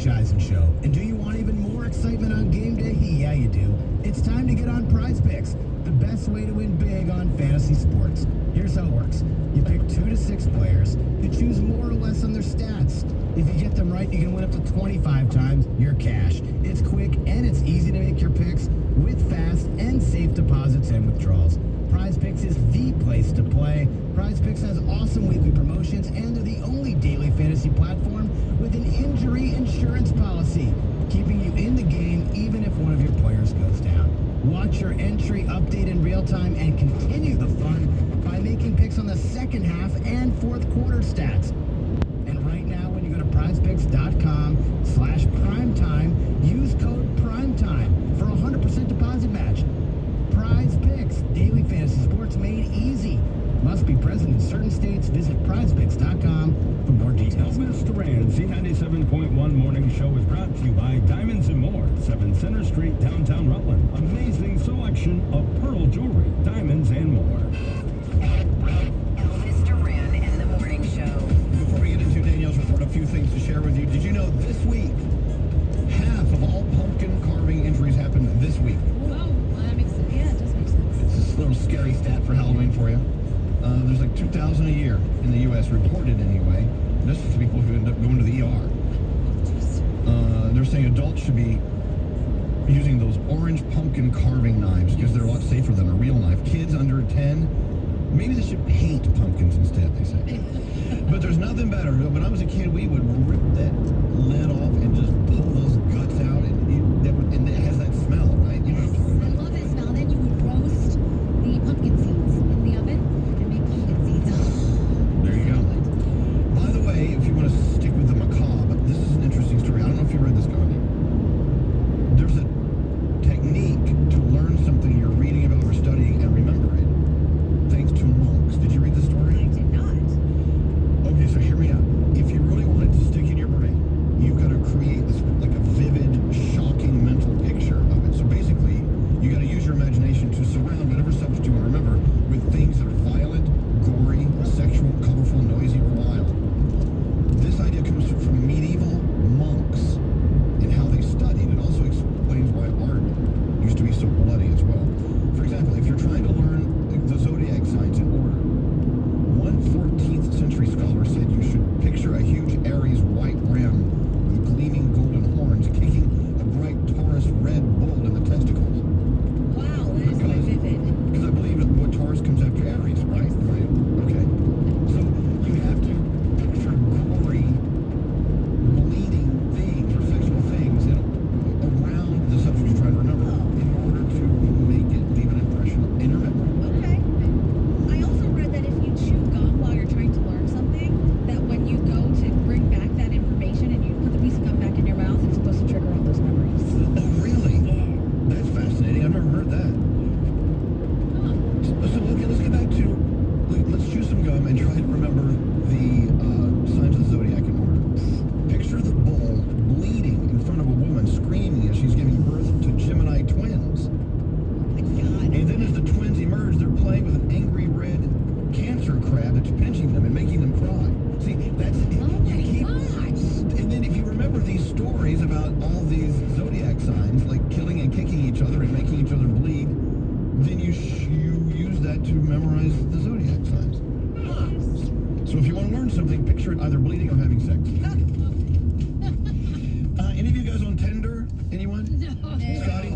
franchising show. And do you want even more excitement on game day? Yeah, you do. It's time to get on Prize Picks, the best way to win big on fantasy sports. Here's how it works. You pick 2 to 6 players. You choose more or less on their stats. If you get them right, you can win up to 25 times your cash. It's quick and it's easy to make your picks with fast and safe deposits and withdrawals. Prize Picks is the place to play. Prize Picks has awesome weekly promotions, and they're the only daily fantasy platform with an injury insurance policy, keeping you in the game even if one of your players goes down. Watch your entry update in real time and continue the fun by making picks on the second half and fourth quarter stats. And right now, when you go to prizepicks.com/primetime, use code PRIMETIME for a 100% deposit match. Prize Picks, daily fantasy sports made easy. Must be present in certain states. Visit prizepicks.com for more details. Elvis Duran, Z97.1 Morning Show is brought to you by Diamonds and More, 7 Center Street, downtown Rutland. Amazing selection of pearl jewelry, diamonds and more. Elvis Duran and the Morning Show. Before we get into Danielle's report, a few things to share with you. Did you know this week, half of all pumpkin carving injuries happened this week? Oh, that makes sense. Yeah, it does make sense. It's a little scary stat for Halloween for you. There's like 2,000 a year in the U.S. reported anyway. This is people who end up going to the ER. They're saying adults should be using those orange pumpkin carving knives because they're a lot safer than a real knife. Kids under 10, maybe they should paint pumpkins instead, they say. But there's nothing better. When I was a kid, we would rip that lid off and just pull those guts out, and it has that smell, right? You know what I'm talking I about? love that smell. Then you would roast the pumpkin seeds in the oven and make pumpkin seeds. There you go. By the way, if you want to stick with the macabre, this is an interesting story. I don't know if you read this, Gandhi. There's a technique to learn something you're reading about or studying and remember it, thanks to monks. Did you read the story? I did not. Okay, so hear me out. If you really want it to stick in your brain, you've got to create this like a vivid, shocking mental picture of it. So basically, you got to use your imagination to surround whatever subject you want to remember with things that are violent, gory, sexual, colorful, noisy, or wild. This idea comes from medieval monks and how they studied. It also explains why art used to be so bloody as well. For example, if you're trying to learn the zodiac signs in order, one 14th century scholar said you should picture a huge Aries white ram with gleaming golden horns kicking a bright Taurus red bull in the testicles. Wow, that is quite vivid. Because I believe that what Taurus comes after Aries, right? Right. Okay. So you have to picture gory, bleeding things or sexual things around the subject you're trying to remember in order to make it leave an impression in your memory. Okay. I also read that if you chew gum while you're trying to learn something, that when you go to bring back that information and you put the piece of gum back in your mouth, it's supposed to trigger all those memories. Oh, really? That's fascinating. I've never heard that. So okay, let's get back to, let's chew some gum and try to remember the signs of the zodiac in order. Picture the bull bleeding in front of a woman screaming as she's giving birth to Gemini twins. Oh my God. And then as the twins emerge, they're playing with an angry red cancer crab that's pinching them and making them cry. See, that's Oh my gosh. And then if you remember these stories about all these zodiac signs, like killing and kicking each other and making each other bleed, then you use that to memorize the zodiac signs. So if you want to learn something, picture it either bleeding or having sex. Any of you guys on Tinder? Anyone? No. Scotty?